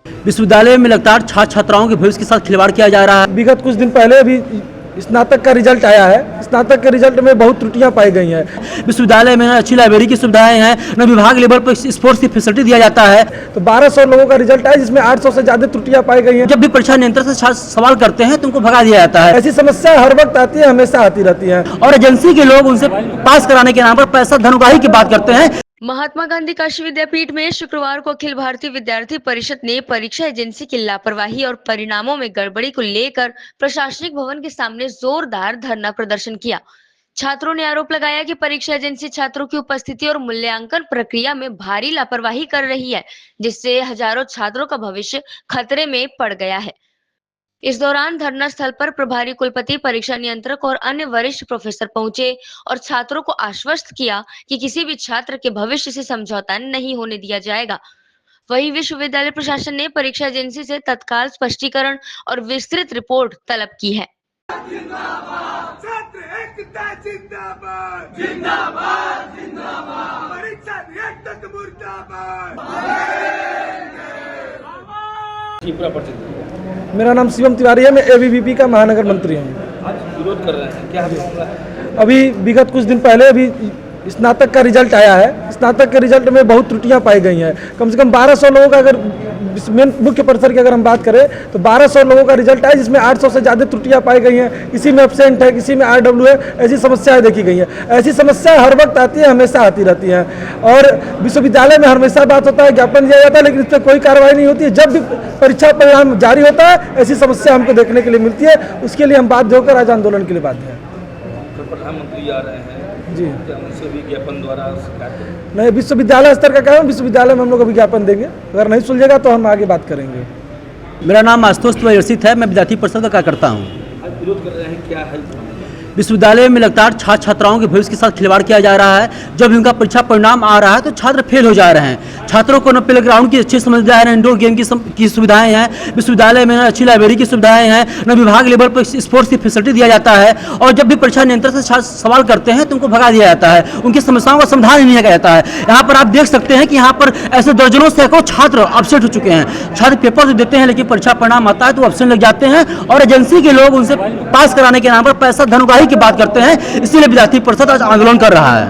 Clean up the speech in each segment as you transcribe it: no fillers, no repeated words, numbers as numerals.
विश्वविद्यालय में लगातार छात्र छात्राओं के भविष्य के साथ खिलवाड़ किया जा रहा है। विगत कुछ दिन पहले भी स्नातक का रिजल्ट आया है। स्नातक के रिजल्ट में बहुत त्रुटियां पाई गई हैं। विश्वविद्यालय में अच्छी लाइब्रेरी की सुविधाएं हैं, न विभाग लेवल पर स्पोर्ट्स की फैसिलिटी दिया जाता है। तो 1200 लोगों का रिजल्ट आया जिसमें 800 से ज्यादा त्रुटियां पाई गई हैं। जब भी परीक्षा नियंत्रण से छात्र सवाल करते हैं तो उनको भगा दिया जाता है। ऐसी समस्या हर वक्त आती है, हमेशा आती रहती है। और एजेंसी के लोग उनसे पास कराने के नाम पर पैसा धन की बात करते हैं। महात्मा गांधी काशी विद्यापीठ में शुक्रवार को अखिल भारतीय विद्यार्थी परिषद ने परीक्षा एजेंसी की लापरवाही और परिणामों में गड़बड़ी को लेकर प्रशासनिक भवन के सामने जोरदार धरना प्रदर्शन किया। छात्रों ने आरोप लगाया कि परीक्षा एजेंसी छात्रों की उपस्थिति और मूल्यांकन प्रक्रिया में भारी लापरवाही कर रही है, जिससे हजारों छात्रों का भविष्य खतरे में पड़ गया है। इस दौरान धरना स्थल पर प्रभारी कुलपति, परीक्षा नियंत्रक और अन्य वरिष्ठ प्रोफेसर पहुंचे और छात्रों को आश्वस्त किया कि किसी भी छात्र के भविष्य से समझौता नहीं होने दिया जाएगा। वहीं विश्वविद्यालय प्रशासन ने परीक्षा एजेंसी से तत्काल स्पष्टीकरण और विस्तृत रिपोर्ट तलब की है। छात्र एकता जिंदाबाद जिंदाबाद जिंदाबाद, परीक्षा नियंत्रक मुर्दाबाद। मेरा नाम शिवम तिवारी है। मैं एबीवीपी का महानगर मंत्री हूँ। आज विरोध कर रहे हैं, क्या मामला है? अभी विगत कुछ दिन पहले भी स्नातक का रिजल्ट आया है। स्नातक के रिजल्ट में बहुत त्रुटियां पाई गई हैं। कम से कम 1200 लोगों का, अगर मुख्य परिसर की अगर हम बात करें तो 1200 लोगों का रिजल्ट आया जिसमें 800 से ज़्यादा त्रुटियां पाई गई हैं। किसी में एब्सेंट है, किसी में RW है। ऐसी समस्याएं देखी गई हैं। ऐसी समस्याएं हर वक्त आती है, हमेशा आती रहती हैं। और विश्वविद्यालय में हमेशा बात होता है, ज्ञापन दिया जाता है, लेकिन इस पर कोई कार्रवाई नहीं होती है। जब भी परीक्षा परिणाम जारी होता है ऐसी समस्या हमको देखने के लिए मिलती है। उसके लिए हम बाध्य होकर आज आंदोलन के लिए बाध्य हैं। प्रधानमंत्री आ रहे हैं जी, उनसे भी ज्ञापन द्वारा नहीं, विश्वविद्यालय स्तर का काम विश्वविद्यालय में हम लोग विज्ञापन देंगे। अगर नहीं सुलझेगा तो हम आगे बात करेंगे। मेरा नाम आशुतोष तिवारी है। मैं विद्यार्थी परिषद का कार्यकर्ता हूँ। आज विरोध कर रहे हैं, क्या है? विश्वविद्यालय में लगातार छात्र छात्राओं के भविष्य के साथ खिलवाड़ किया जा रहा है। जब उनका परीक्षा परिणाम आ रहा है तो छात्र फेल हो जा रहे हैं। छात्रों को न प्ले ग्राउंड की अच्छी सुविधाएं हैं, इंडोर गेम की सुविधाएं हैं। विश्वविद्यालय में अच्छी लाइब्रेरी की सुविधाएं हैं, न विभाग लेवल पर स्पोर्ट्स की फैसिलिटी दिया जाता है। और जब भी परीक्षा नियंत्रण से छात्र सवाल करते हैं तो उनको भगा दिया जाता है। उनकी समस्याओं का समाधान नहीं किया जाता है। यहाँ पर आप देख सकते हैं कि यहाँ पर ऐसे दर्जनों सैकड़ों छात्र अपसेट हो चुके हैं। छात्र पेपर तो देते हैं लेकिन परीक्षा परिणाम आता है तो अपसेट लग जाते हैं और एजेंसी के लोग उनसे पास कराने के नाम पर पैसा धन की बात करते हैं। इसीलिए विद्यार्थी परिषद आज आंदोलन कर रहा है।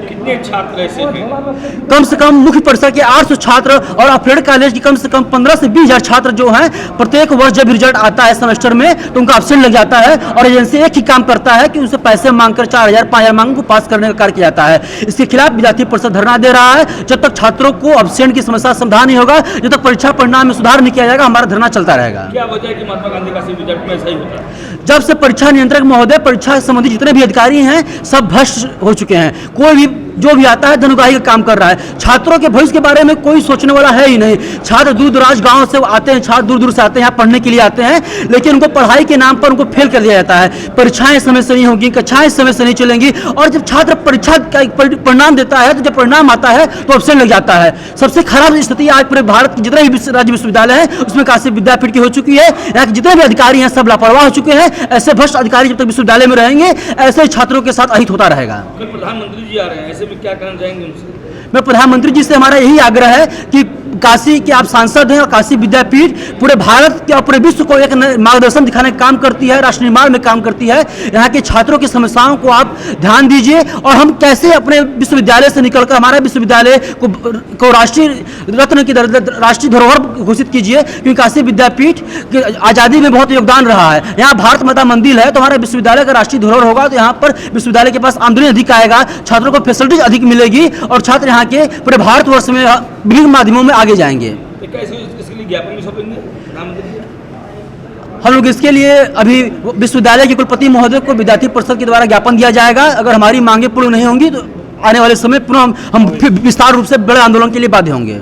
कितने छात्र ऐसे हैं? कम से कम मुख्य परिसर के 800 छात्र और अपग्रेड कॉलेज की कम से कम 15 से 20 हजार छात्र जो हैं, प्रत्येक वर्ष जब रिजल्ट आता है सेमेस्टर में तो उनका अपसेंट लग जाता है। और एजेंसी एक ही काम करता है कि उनसे पैसे मांगकर 4000 5000 मांग को पास करने का कार्य किया जाता है। इसके खिलाफ विद्यार्थी परिषद धरना दे रहा है। जब तक छात्रों को अपसेंट की समस्या समाधान नहीं होगा, जब तक परीक्षा परिणाम में सुधार नहीं किया जाएगा, हमारा धरना चलता रहेगा। क्या वजह है कि महात्मा गांधी का रिजल्ट में ऐसा ही होता है? जब से परीक्षा नियंत्रक महोदय, परीक्षा संबंधी जितने भी अधिकारी हैं सब भ्रष्ट हो चुके हैं। कोई भी जो भी आता है धनुकाही का काम कर रहा है। छात्रों के भविष्य के बारे में कोई सोचने वाला है ही नहीं। छात्र दूर दराज गांव से आते हैं, छात्र दूर दूर से आते हैं, यहाँ पढ़ने के लिए आते हैं, लेकिन उनको पढ़ाई के नाम पर उनको फेल कर दिया जाता है। परीक्षाएं समय से नहीं होगी, कक्षाएं समय से नहीं चलेंगी। और जब छात्र परीक्षा का परिणाम देता है तो जब परिणाम आता है तो अपसेंट लग जाता है। सबसे खराब स्थिति आज पूरे भारत के जितने भी राज्य विश्वविद्यालय हैं उसमें काशी विद्यापीठ की हो चुकी है। यहाँ के जितने भी अधिकारी हैं सब लापरवाह हो चुके हैं। ऐसे भ्रष्ट अधिकारी जब तक विश्वविद्यालय में रहेंगे ऐसे ही छात्रों के साथ अहित होता रहेगा। कल प्रधानमंत्री जी आ रहे हैं, ऐसे में क्या कहना चाहेंगे उनसे? मैं प्रधानमंत्री जी से हमारा यही आग्रह है कि काशी के आप सांसद हैं और काशी विद्यापीठ पूरे भारत के और पूरे विश्व को एक मार्गदर्शन दिखाने का काम करती है, राष्ट्र निर्माण में काम करती है। यहाँ के छात्रों की समस्याओं को आप ध्यान दीजिए और हम कैसे अपने विश्वविद्यालय से निकलकर हमारे विश्वविद्यालय को राष्ट्रीय रत्न की राष्ट्रीय धरोहर घोषित कीजिए, क्योंकि काशी विद्यापीठ की आज़ादी में बहुत योगदान रहा है। यहाँ भारत माता मंदिर है तो हमारे विश्वविद्यालय का राष्ट्रीय धरोहर होगा तो यहाँ पर विश्वविद्यालय के पास आमदनी अधिक आएगा, छात्रों को फैसिलिटीज अधिक मिलेगी और छात्र यहाँ के पूरे भारतवर्ष में विभिन्न माध्यमों में आगे जाएंगे। इसके लिए ज्ञापन भी सौंपेंगे प्रधानमंत्री? हम लोग इसके लिए अभी विश्वविद्यालय के कुलपति महोदय को विद्यार्थी परिषद के द्वारा ज्ञापन दिया जाएगा। अगर हमारी मांगे पूर्ण नहीं होंगी तो आने वाले समय पुनः हम विस्तार रूप से बड़े आंदोलन के लिए बाध्य होंगे।